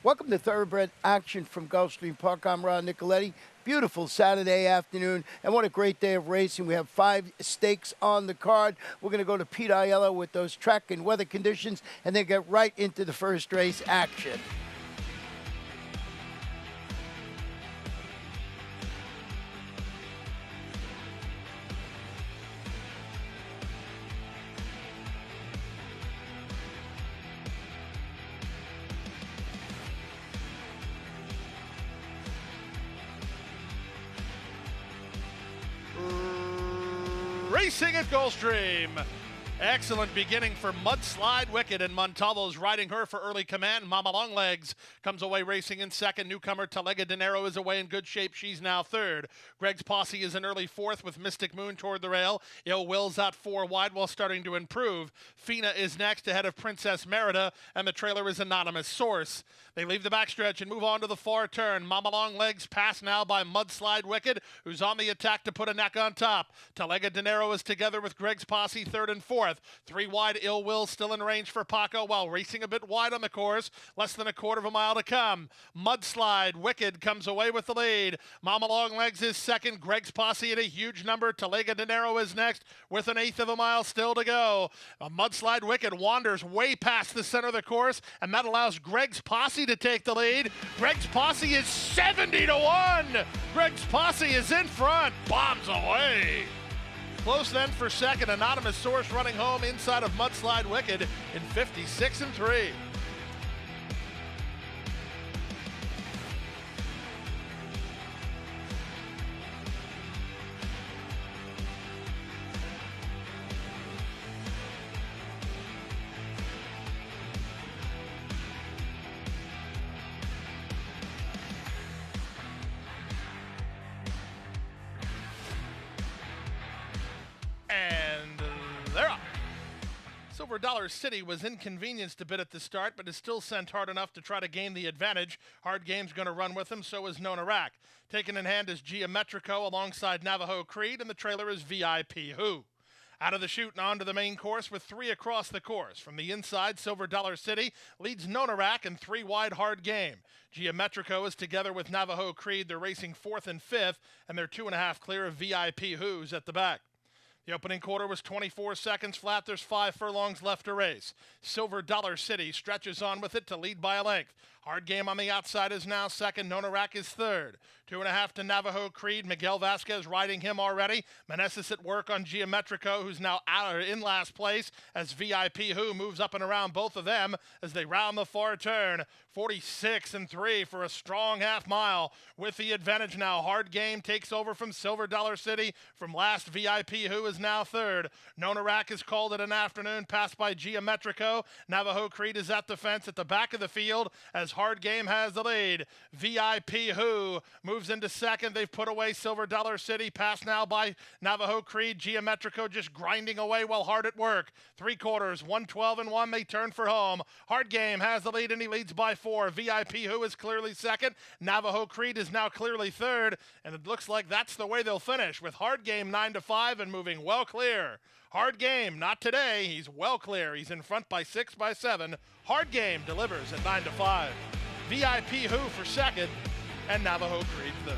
Welcome to Thoroughbred Action from Gulfstream Park. I'm Ron Nicoletti. Beautiful Saturday afternoon, and what a great day of racing. We have 5 stakes on the card. We're going to go to Pete Aiello with those track and weather conditions, and then get right into the first race action. Racing at Gulfstream. Excellent beginning for Mudslide Wicked, and Montalvo's riding her for early command. Mama Longlegs comes away racing in second. Newcomer Talega Dinero is away in good shape. She's now third. Greg's Posse is in early fourth with Mystic Moon toward the rail. Ill Will's out 4 wide while starting to improve. Fina is next ahead of Princess Merida, and the trailer is Anonymous Source. They leave the backstretch and move on to the far turn. Mama Longlegs passed now by Mudslide Wicked, who's on the attack to put a neck on top. Talega Dinero is together with Greg's Posse third and fourth. 3 wide, Ill Will still in range for Paco while racing a bit wide on the course. Less than a quarter of a mile to come. Mudslide Wicked comes away with the lead. Mama Longlegs is second. Greg's Posse at a huge number. Talega Dinero is next with an eighth of a mile still to go. A Mudslide Wicked wanders way past the center of the course, and that allows Greg's Posse to take the lead. Greg's Posse is 70-1. Greg's Posse is in front. Bombs away. Close then for second. Anonymous Source running home inside of Mudslide Wicked in 56-3. And they're up. Silver Dollar City was inconvenienced a bit at the start, but is still sent hard enough to try to gain the advantage. Hard Game's going to run with him, so is Nona Rack. Taken in hand is Geometrico alongside Navajo Creed, and the trailer is VIP Who. Out of the chute and onto the main course with 3 across the course. From the inside, Silver Dollar City leads Nona Rack and 3 wide Hard Game. Geometrico is together with Navajo Creed. They're racing 4th and 5th, and they're 2.5 clear of VIP Who's at the back. The opening quarter was 24 seconds flat. There's 5 furlongs left to race. Silver Dollar City stretches on with it to lead by a length. Hard Game on the outside is now second. Nona Rack is third. 2.5 to Navajo Creed. Miguel Vasquez riding him already. Meneses at work on Geometrico, who's now out in last place as VIP Who moves up and around both of them as they round the far turn. 46-3 for a strong half mile with the advantage now. Hard Game takes over from Silver Dollar City from last. VIP Who is now third. Nona Rack is called it an afternoon, passed by Geometrico. Navajo Creed is at the fence at the back of the field as Hard Game has the lead. VIP Who moves into second. They've put away Silver Dollar City, passed now by Navajo Creed. Geometrico just grinding away while hard at work. 3 quarters, 112-1. They turn for home. Hard Game has the lead, and he leads by 4. VIP Who is clearly second. Navajo Creed is now clearly third, and it looks like that's the way they'll finish, with Hard Game 9-5 and moving well clear. Hard Game, not today. He's well clear. He's in front by 6 by 7. Hard Game delivers at 9-5. VIP Who for second, and Navajo Creed third.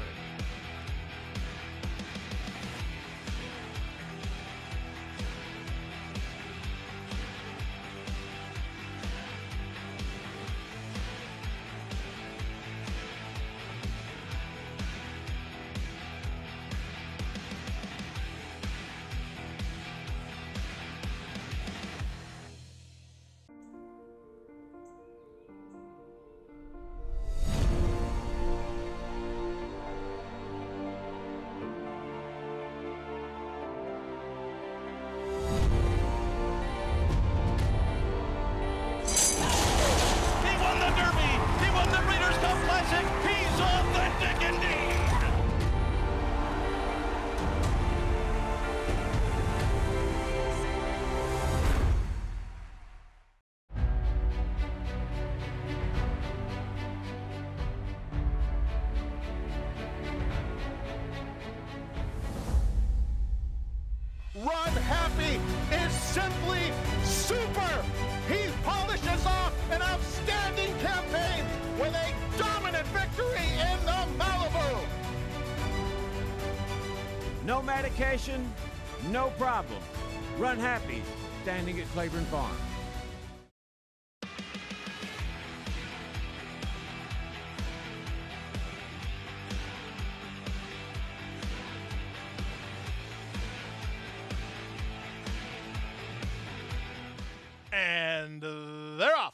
No medication, no problem. Run happy, standing at Claiborne Farm. And they're off.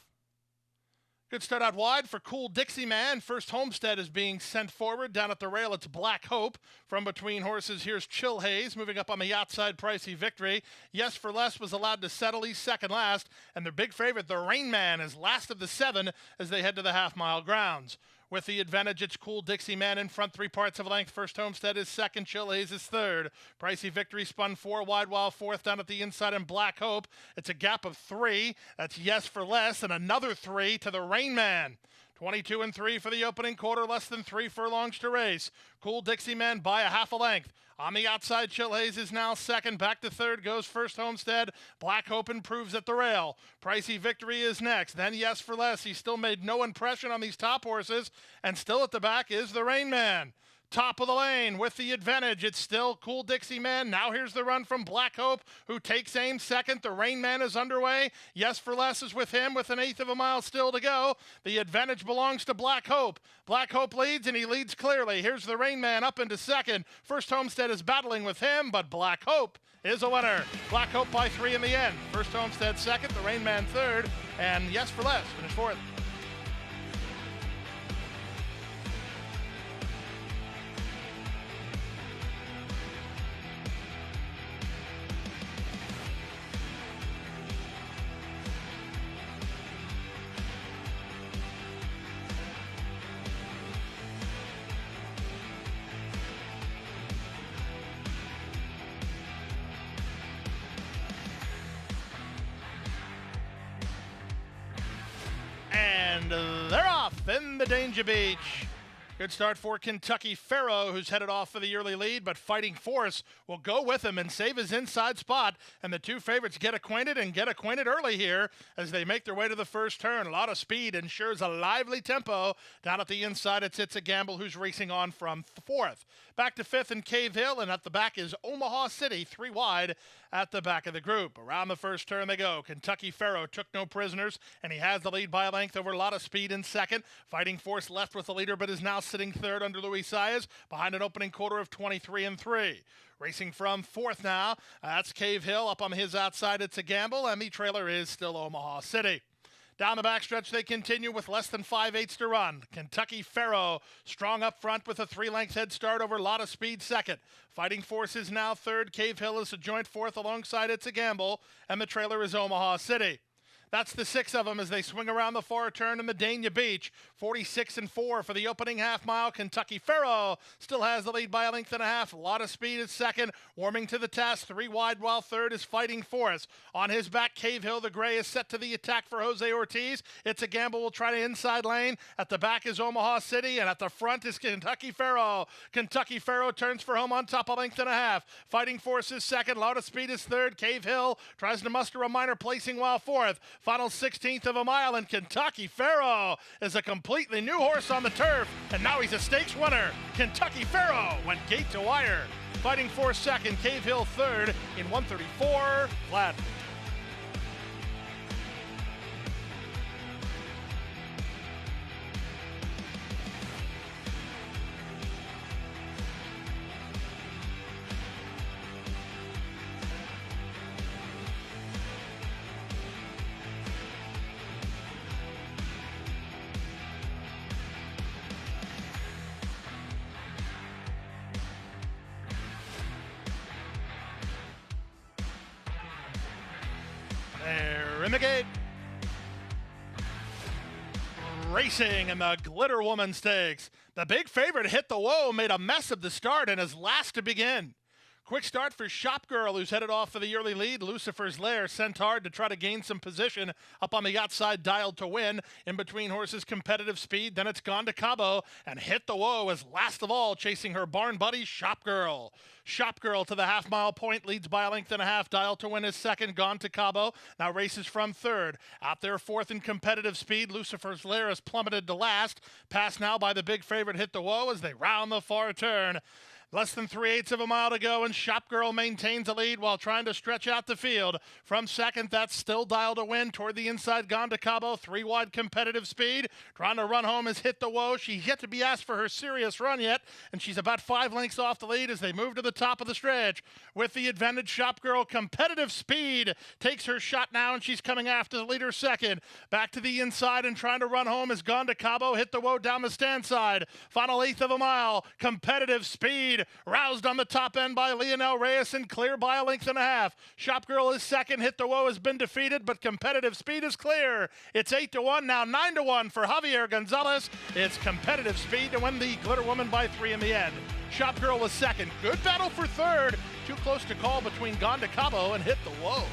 Good start out wide for Cool Dixie Man. First Homestead is being sent forward. Down at the rail, it's Black Hope. From between horses, here's Chill Haze. Moving up on the outside, Pricey Victory. Yes for Less was allowed to settle. He's second last. And their big favorite, the Rain Man, is last of the 7 as they head to the half-mile grounds. With the advantage, it's Cool Dixie Man in front, 3 parts of a length. First Homestead is second, Chill Haze is third. Pricey Victory spun 4 wide while fourth. Down at the inside in Black Hope. It's a gap of 3. That's Yes for Less, and another 3 to the Rain Man. 22 and 3 for the opening quarter, less than 3 furlongs to race. Cool Dixie Man by a half a length. On the outside, Chill Haze is now second. Back to third goes First Homestead. Black Hope improves at the rail. Pricey Victory is next. Then Yes for Less. He still made no impression on these top horses. And still at the back is the Rain Man. Top of the lane with the advantage. It's still Cool Dixie Man. Now here's the run from Black Hope, who takes aim second. The Rain Man is underway. Yes for Less is with him with an eighth of a mile still to go. The advantage belongs to Black Hope. Black Hope leads, and he leads clearly. Here's the Rain Man up into second. First Homestead is battling with him, but Black Hope is a winner. Black Hope by 3 in the end. First Homestead second, the Rain Man third, and Yes for Less finished fourth. And they're off in the Danger Beach. Good start for Kentucky Pharaoh, who's headed off for the early lead, but Fighting Force will go with him and save his inside spot. And the two favorites get acquainted early here as they make their way to the first turn. A lot of speed ensures a lively tempo. Down at the inside, it's a Gamble, who's racing on from fourth. Back to fifth in Cave Hill, and at the back is Omaha City, 3 wide at the back of the group. Around the first turn they go. Kentucky Pharaoh took no prisoners, and he has the lead by a length over a lot of speed in second. Fighting Force left with the leader, but is now sitting third under Luis Saez behind an opening quarter of 23 and 3. Racing from fourth now, that's Cave Hill. Up on his outside, it's a Gamble, and the trailer is still Omaha City. Down the backstretch, they continue with less than 5/8 to run. Kentucky Pharaoh strong up front with a 3-length head start over a lot of speed second. Fighting Force is now third. Cave Hill is a joint fourth alongside It's a Gamble, and the trailer is Omaha City. That's the 6 of them as they swing around the far turn in the Dania Beach. 46 and 4 for the opening half mile. Kentucky Pharaoh still has the lead by a length and a half. A lot of speed at second. Warming to the task. 3 wide while third is Fighting Force. On his back, Cave Hill, the gray, is set to the attack for Jose Ortiz. It's a Gamble. Will try to inside lane. At the back is Omaha City, and at the front is Kentucky Pharaoh. Kentucky Pharaoh turns for home on top, a length and a half. Fighting Force is second. A lot of speed is third. Cave Hill tries to muster a minor placing while fourth. Final 16th of a mile, and Kentucky Pharaoh is a completely new horse on the turf, and now he's a stakes winner. Kentucky Pharaoh went gate to wire. Fighting Force second, Cave Hill third in 134 flat. They're in the gate. Racing in the Glitter Woman Stakes. The big favorite, Hit the Whoa, made a mess of the start and is last to begin. Quick start for Shop Girl, who's headed off for the early lead. Lucifer's Lair sent hard to try to gain some position up on the outside, Dialed to Win. In between horses, Competitive Speed. Then it's Gone to Cabo, and Hit the Whoa is last of all, chasing her barn buddy, Shop Girl. Shop Girl to the half-mile point, leads by a length and a half. Dialed to Win is second. Gone to Cabo now races from third. Out there fourth in Competitive Speed. Lucifer's Lair has plummeted to last. Passed now by the big favorite, Hit the Whoa, as they round the far turn. Less than 3/8 of a mile to go, and Shop Girl maintains a lead while trying to stretch out the field. From second, that's Still Dial to Win. Toward the inside, Gone to Cabo. 3 wide competitive speed. Trying to run home is Hit the Woe. She's yet to be asked for her serious run yet, and she's about 5 lengths off the lead as they move to the top of the stretch. With the advantage, Shop Girl, competitive speed, takes her shot now, and she's coming after the leader second. Back to the inside and trying to run home is Gone to Cabo. Hit the Woe down the stand side. Final 1/8 of a mile. Competitive speed. Roused on the top end by Leonel Reyes and clear by 1.5 lengths. Shop Girl is second. Hit the Woe has been defeated, but competitive speed is clear. It's 8-1, now 9-1 for Javier Gonzalez. It's competitive speed to win the Glitter Woman by 3 in the end. Shop Girl was second. Good battle for third. Too close to call between Gone to Cabo and Hit the Woe.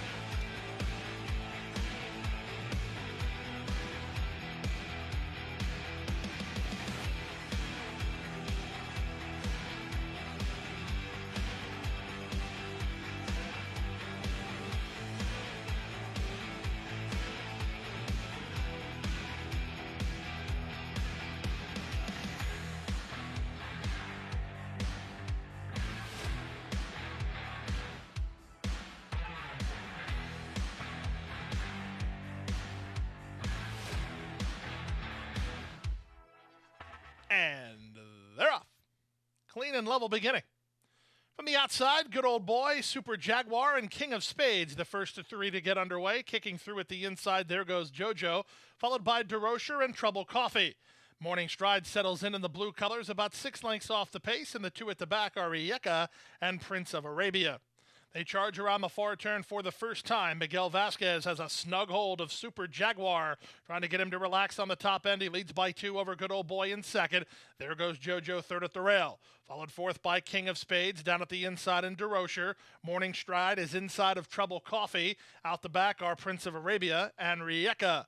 And they're off. Clean and level beginning. From the outside, Good Old Boy, Super Jaguar, and King of Spades, the first of 3 to get underway. Kicking through at the inside, there goes JoJo, followed by DeRocher and Trouble Coffee. Morning Stride settles in the blue colors, about 6 lengths off the pace, and the 2 at the back are Rijeka and Prince of Arabia. They charge around the far turn for the first time. Miguel Vasquez has a snug hold of Super Jaguar, trying to get him to relax on the top end. He leads by 2 over Good Old Boy in second. There goes JoJo third at the rail. Followed fourth by King of Spades, down at the inside in DeRocher. Morning Stride is inside of Trouble Coffee. Out the back are Prince of Arabia and Rijeka.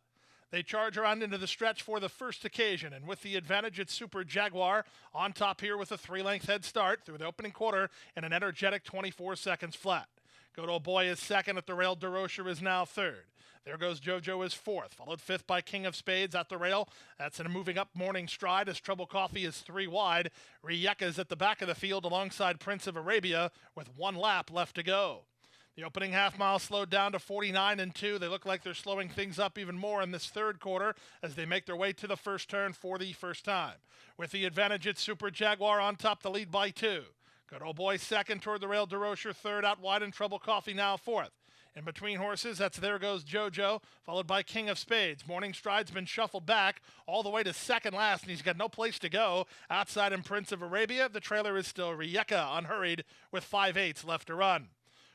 They charge around into the stretch for the first occasion, and with the advantage, it's Super Jaguar on top here with a 3-length head start through the opening quarter and an energetic 24 seconds flat. Good Old Boy is second at the rail. DeRocher is now third. There goes JoJo is fourth, followed fifth by King of Spades at the rail. That's in a moving up Morning Stride as Trouble Coffee is 3 wide. Rijeka is at the back of the field alongside Prince of Arabia with 1 lap left to go. The opening half mile slowed down to 49-2. They look like they're slowing things up even more in this third quarter as they make their way to the first turn for the first time. With the advantage, it's Super Jaguar on top, the lead by 2. Good Old Boy second toward the rail. DeRocher third, out wide, and Trouble Coffee now fourth. In between horses, that's There Goes JoJo, followed by King of Spades. Morning Stride's been shuffled back all the way to second last, and he's got no place to go. Outside in Prince of Arabia, the trailer is still Rijeka, unhurried, with 5/8 left to run.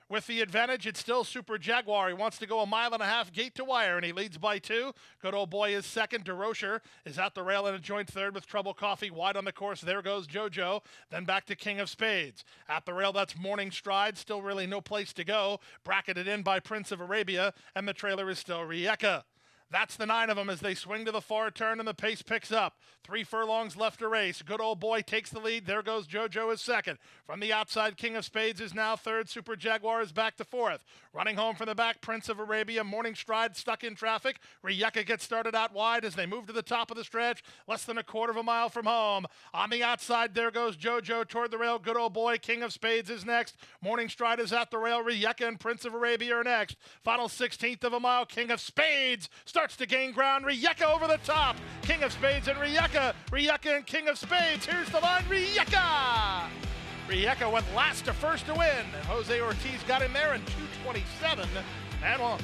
With the advantage, it's still Super Jaguar. He wants to go 1.5 miles gate to wire, and he leads by 2. Good Old Boy is second. DeRocher is at the rail in a joint third with Trouble Coffee wide on the course. There goes JoJo. Then back to King of Spades. At the rail, that's Morning Stride. Still really no place to go. Bracketed in by Prince of Arabia, and the trailer is still Rijeka. That's the 9 of them as they swing to the far turn and the pace picks up. 3 furlongs left to race. Good Old Boy takes the lead. There goes JoJo is second. From the outside, King of Spades is now third. Super Jaguar is back to fourth. Running home from the back, Prince of Arabia. Morning Stride stuck in traffic. Rijeka gets started out wide as they move to the top of the stretch. Less than 1/4 mile from home. On the outside, there goes JoJo toward the rail. Good Old Boy. King of Spades is next. Morning Stride is at the rail. Rijeka and Prince of Arabia are next. Final 1/16 of a mile. King of Spades starts to gain ground. Rijeka over the top. King of Spades and Rijeka. Rijeka and King of Spades. Here's the line. Rijeka! Rijeka went last to first to win. And Jose Ortiz got in there in 2:27 and 1.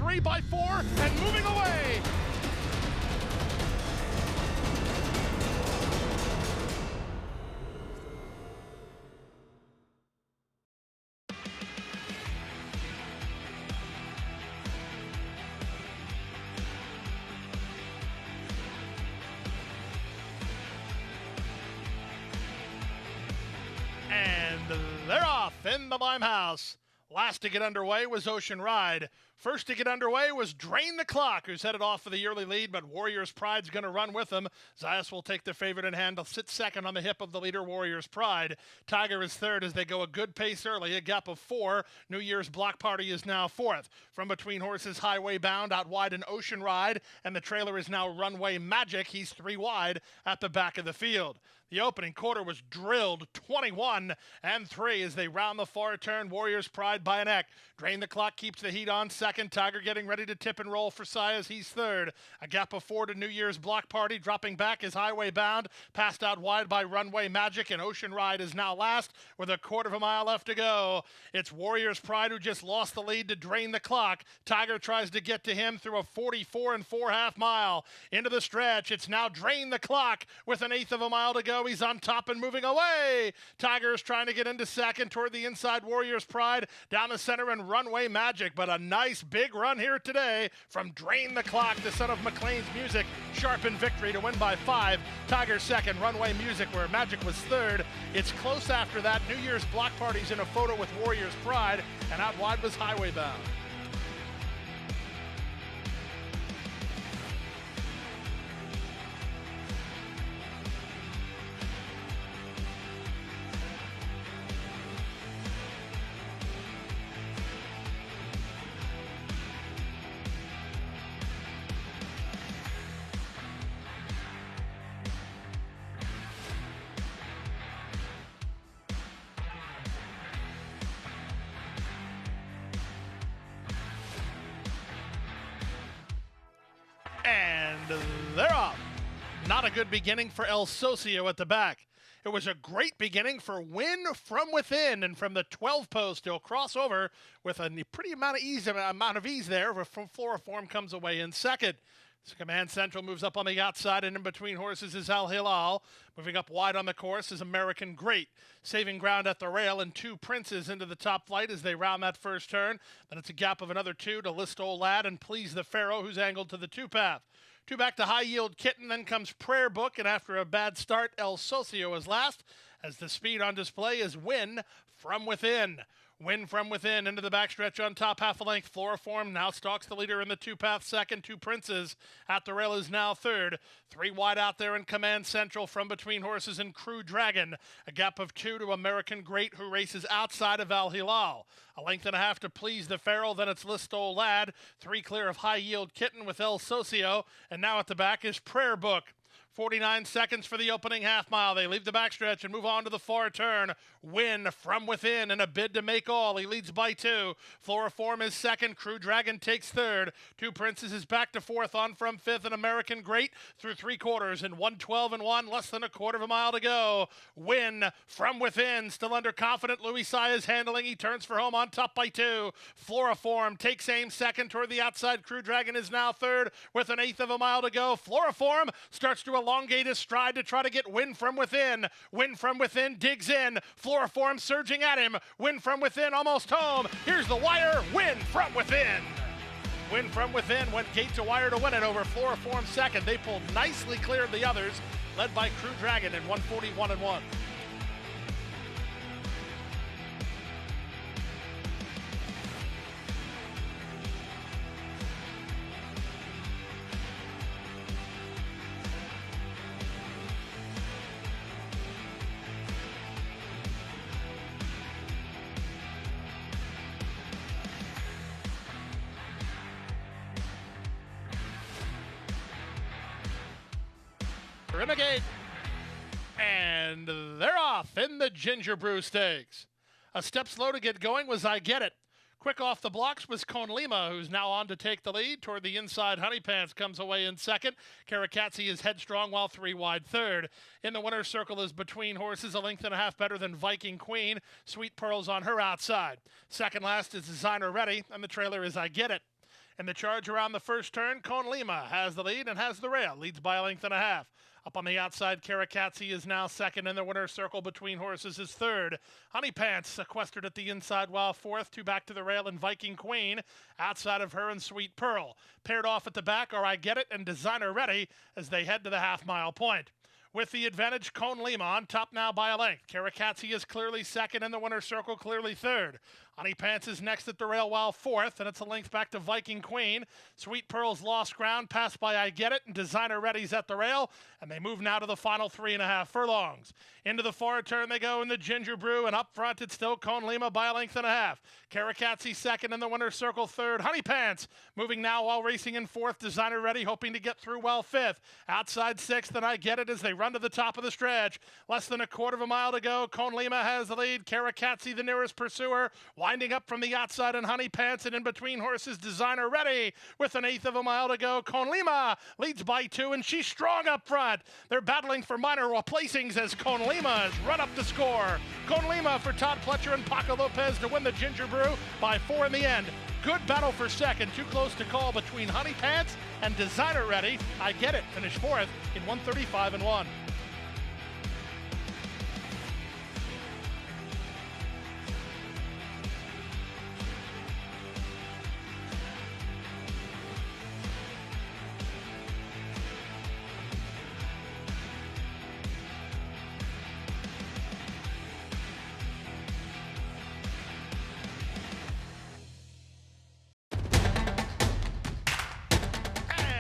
3 by 4 and moving away. And they're off in the Limehouse. Last to get underway was Ocean Ride. First to get underway was Drain the Clock, who's headed off for the early lead, but Warriors Pride's going to run with him. Zayas will take the favorite in hand. He'll sit second on the hip of the leader, Warriors Pride. Tiger is third as they go a good pace early, a gap of 4. New Year's Block Party is now fourth. From between horses, Highway Bound out wide an Ocean Ride, and the trailer is now Runway Magic. He's 3 wide at the back of the field. The opening quarter was drilled 21-3 as they round the far turn. Warriors Pride by a neck. Drain the Clock keeps the heat on second. Tiger getting ready to tip and roll for Sayas. He's third. A gap of 4 to New Year's Block Party. Dropping back is Highway Bound. Passed out wide by Runway Magic, and Ocean Ride is now last with a quarter of a mile left to go. It's Warriors Pride who just lost the lead to Drain the Clock. Tiger tries to get to him through a 44 4.5 mile. Into the stretch. It's now Drain the Clock with an eighth of a mile to go. He's on top and moving away. Tiger's trying to get into second toward the inside. Warriors Pride down the center and Runway Magic, but a nice big run here today from Drain the Clock, the son of McLean's Music. Sharp in victory to win by 5. Tiger second, Runway Music where Magic was third. It's close after that. New Year's Block Party's in a photo with Warriors Pride, and out wide was Highway Bound. And they're off. Not a good beginning for El Socio at the back. It was a great beginning for Win From Within, and from the 12 post, he'll cross over with a pretty amount of ease there. From Floriform comes away in second. So Command Central moves up on the outside, and in between horses is Al Hilal. Moving up wide on the course is American Great. Saving ground at the rail, and 2 Princes into the top flight as they round that first turn. Then it's a gap of another 2 to List Old Lad and Please the Pharaoh, who's angled to the 2 path. 2 back to High Yield Kitten, then comes Prayer Book, and after a bad start, El Socio is last, as the speed on display is Win From Within. Win From Within into the backstretch on top, half a length. Floriform now stalks the leader in the 2 path second. 2 Princes at the rail is now third. 3 wide out there in Command Central from between horses and Crew Dragon. A gap of 2 to American Great, who races outside of Al Hilal. A length and a half to Please the Pharaoh, then it's List Old Lad. 3 clear of High Yield Kitten with El Socio, and now at the back is Prayer Book. 49 seconds for the opening half mile. They leave the backstretch and move on to the far turn. Win From Within in a bid to make all. He leads by 2. Floriform is second. Crew Dragon takes third. 2 Princes is back to fourth, on from fifth. An American Great through 3 quarters in 1:12.1. Less than a quarter of a mile to go. Win From Within still under confident. Louis Saya's handling. He turns for home on top by 2. Floriform takes aim second toward the outside. Crew Dragon is now third with an eighth of a mile to go. Floriform starts to elongate his stride to try to get Win From Within. Win From Within digs in. Floriform surging at him. Win From Within almost home. Here's the wire. Win From Within. Win From Within went gate to wire to win it over Floriform second. They pulled nicely clear of the others, led by Crew Dragon in 1:41.1. Renegade, and they're off in the Ginger Brew Stakes. A step slow to get going was I Get It. Quick off the blocks was Con Lima, who's now on to take the lead. Toward the inside, Honey Pants comes away in second. Karakatsi is headstrong, while 3 wide third. In the winner's circle is Between Horses, a length and a half better than Viking Queen. Sweet Pearls on her outside. Second last is Designer Ready, and the trailer is I Get It. In the charge around the first turn, Cone Lima has the lead and has the rail. Leads by a length and a half. Up on the outside, Karakatsi is now second, and the winner's circle between horses is third. Honey Pants sequestered at the inside while fourth. Two back to the rail, and Viking Queen outside of her and Sweet Pearl. Paired off at the back are I Get It and Designer Ready as they head to the half-mile point. With the advantage, Cone Lima on top now by a length. Karakatsi is clearly second, and the winner's circle clearly third. Honey Pants is next at the rail while fourth, and it's a length back to Viking Queen. Sweet Pearl's lost ground, passed by I Get It, and Designer Ready's at the rail, and they move now to the final 3.5 furlongs. Into the forward turn they go in the Ginger Brew, and up front it's still Cone Lima by a length and a half. Karakatsi second, and the winner's circle third. Honey Pants moving now while racing in fourth. Designer Ready hoping to get through well fifth. Outside sixth, and I Get It as they run to the top of the stretch. Less than a quarter of a mile to go. Cone Lima has the lead. Karakatsi the nearest pursuer. Winding up from the outside, and Honey Pants, and in between horses Designer Ready with an eighth of a mile to go. Cone Lima leads by 2, and she's strong up front. They're battling for minor placings as Cone Lima has run up the score. Cone Lima for Todd Pletcher and Paco Lopez to win the Ginger Brew by 4 in the end. Good battle for second. Too close to call between Honey Pants and Designer Ready. I Get It finished fourth in 1:35.1.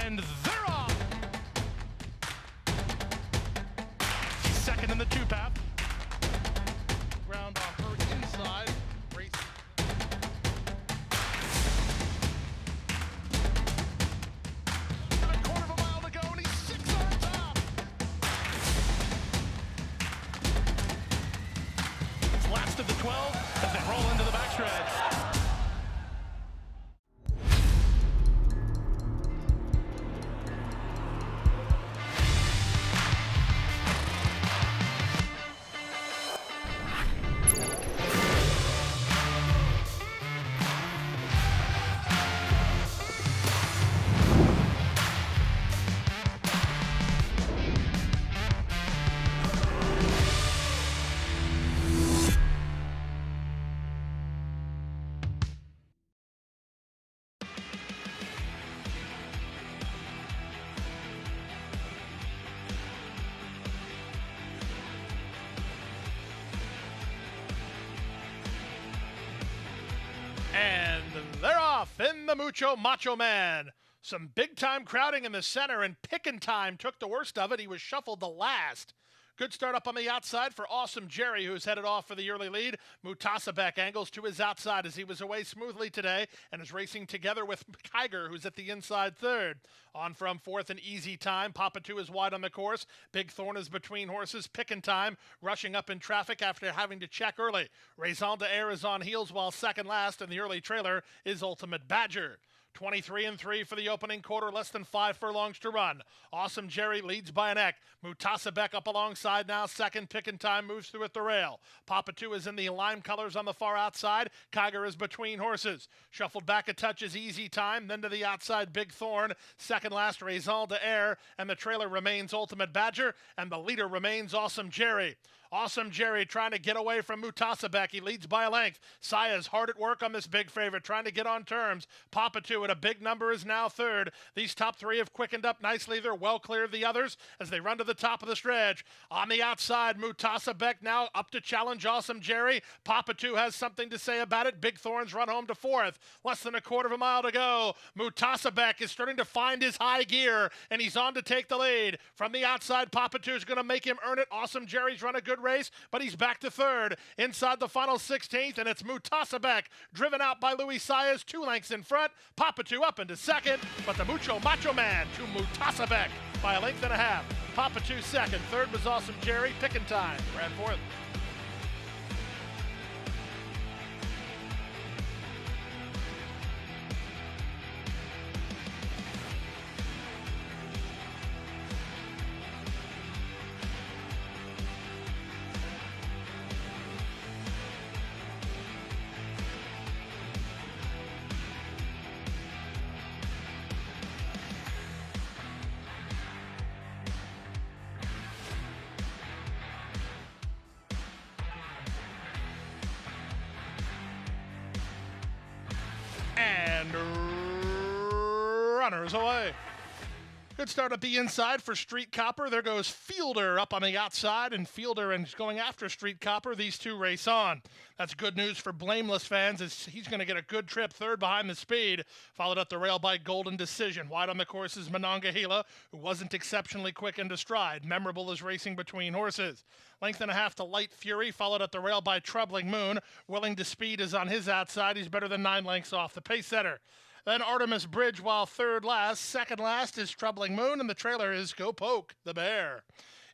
And they're off. She's second in the two-path. Ground on her inside. Race. And a quarter of a mile to go, and he's 6 on top. It's last of the 12 as they roll into the backstretch. And they're off in the Mucho Macho Man. Some big-time crowding in the center, and Pickin' Time took the worst of it. He was shuffled to last. Good start up on the outside for Awesome Jerry, who's headed off for the early lead. Mutasabek angles to his outside as he was away smoothly today and is racing together with Kiger, who's at the inside third. On from fourth and Easy Time. Papa 2 is wide on the course. Big Thorn is between horses. Pickin' Time rushing up in traffic after having to check early. Raison d'Air is on heels while second last, and the early trailer is Ultimate Badger. 23-3 for the opening quarter, less than 5 furlongs to run. Awesome Jerry leads by a neck. Mutasabek up alongside now. Second, Pickin' Time moves through at the rail. Papa 2 is in the lime colors on the far outside. Kiger is between horses. Shuffled back a touch is Easy Time, then to the outside, Big Thorn. Second last, Raison d'Air, and the trailer remains Ultimate Badger, and the leader remains Awesome Jerry. Awesome Jerry trying to get away from Mutasabek. He leads by a length. Saya's hard at work on this big favorite, trying to get on terms. Papa 2 at a big number is now third. These top three have quickened up nicely. They're well clear of the others as they run to the top of the stretch. On the outside, Mutasabek now up to challenge Awesome Jerry. Papa 2 has something to say about it. Big Thorns run home to fourth. Less than a quarter of a mile to go. Mutasabek is starting to find his high gear, and he's on to take the lead. From the outside, Papa 2 is going to make him earn it. Awesome Jerry's run a good race, but he's back to third. Inside the final 16th, and it's Mutasabek, driven out by Louis Saez, 2 lengths in front. Papa 2 up into second, but the Mucho Macho Man to Mutasabek by a length and a half. Papa 2 second. Third was Awesome Jerry. Pickin' Time ran fourth. and runners away. Good start at the inside for Street Copper. There goes Fielder up on the outside, and Fielder and going after Street Copper. These two race on. That's good news for Blameless fans, as he's going to get a good trip third behind the speed. Followed up the rail by Golden Decision. Wide on the course is Monongahela, who wasn't exceptionally quick into stride. Memorable is racing between horses. Length and a half to Light Fury, followed at the rail by Troubling Moon. Willing to Speed is on his outside. He's better than 9 lengths off the pace setter. Then Artemis Bridge while third last. Second last is Troubling Moon, and the trailer is Go Poke, the Bear.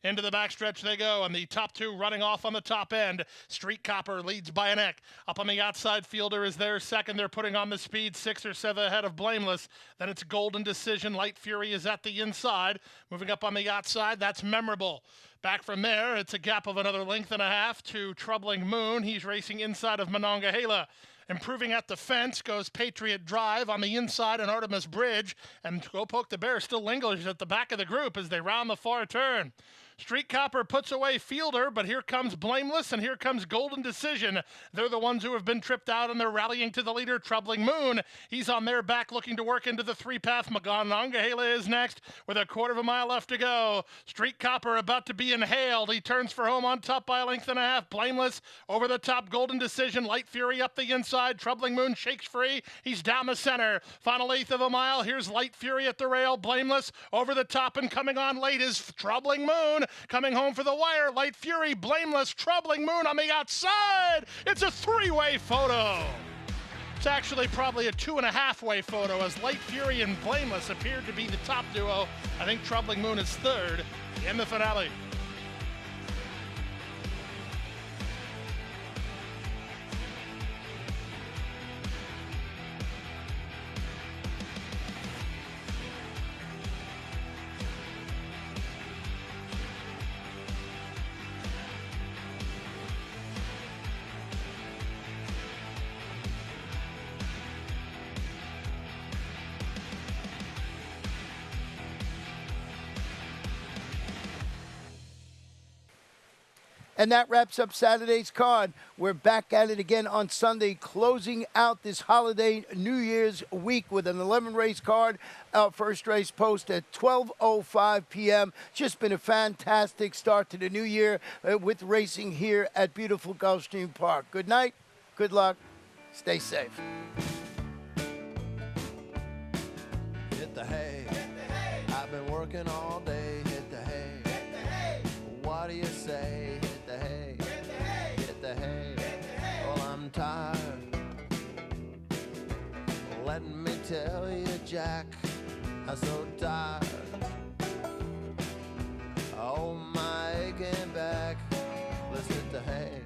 Into the backstretch they go, and the top two running off on the top end. Street Copper leads by a neck. Up on the outside, Fielder is there second. They're putting on the speed, 6 or 7 ahead of Blameless. Then it's Golden Decision. Light Fury is at the inside. Moving up on the outside, that's Memorable. Back from there, it's a gap of another length and a half to Troubling Moon. He's racing inside of Monongahela. Improving at the fence goes Patriot Drive on the inside and Artemis Bridge. And Go Poke the Bear still lingers at the back of the group as they round the far turn. Street Copper puts away Fielder, but here comes Blameless and here comes Golden Decision. They're the ones who have been tripped out, and they're rallying to the leader, Troubling Moon. He's on their back looking to work into the 3-path. Monongahela is next with a quarter of a mile left to go. Street Copper about to be inhaled. He turns for home on top by a length and a half. Blameless over the top, Golden Decision. Light Fury up the inside. Troubling Moon shakes free. He's down the center. Final eighth of a mile. Here's Light Fury at the rail. Blameless over the top, and coming on late is Troubling Moon. Coming home for the wire, Light Fury, Blameless, Troubling Moon on the outside. It's a 3-way photo. It's actually probably a 2.5-way photo, as Light Fury and Blameless appeared to be the top duo. I think Troubling Moon is third in the finale. And that wraps up Saturday's card. We're back at it again on Sunday, closing out this holiday New Year's week with an 11-race card. Our first race post at 12:05 p.m. Just been a fantastic start to the new year with racing here at beautiful Gulfstream Park. Good night, good luck, stay safe. Hit the hay. I've been working all day. Hit the hay. What do you say? Hit the hay. Hit the hay. Well, I'm tired. Let me tell you, Jack, I'm so tired. Oh, my aching back. Let's hit the hay.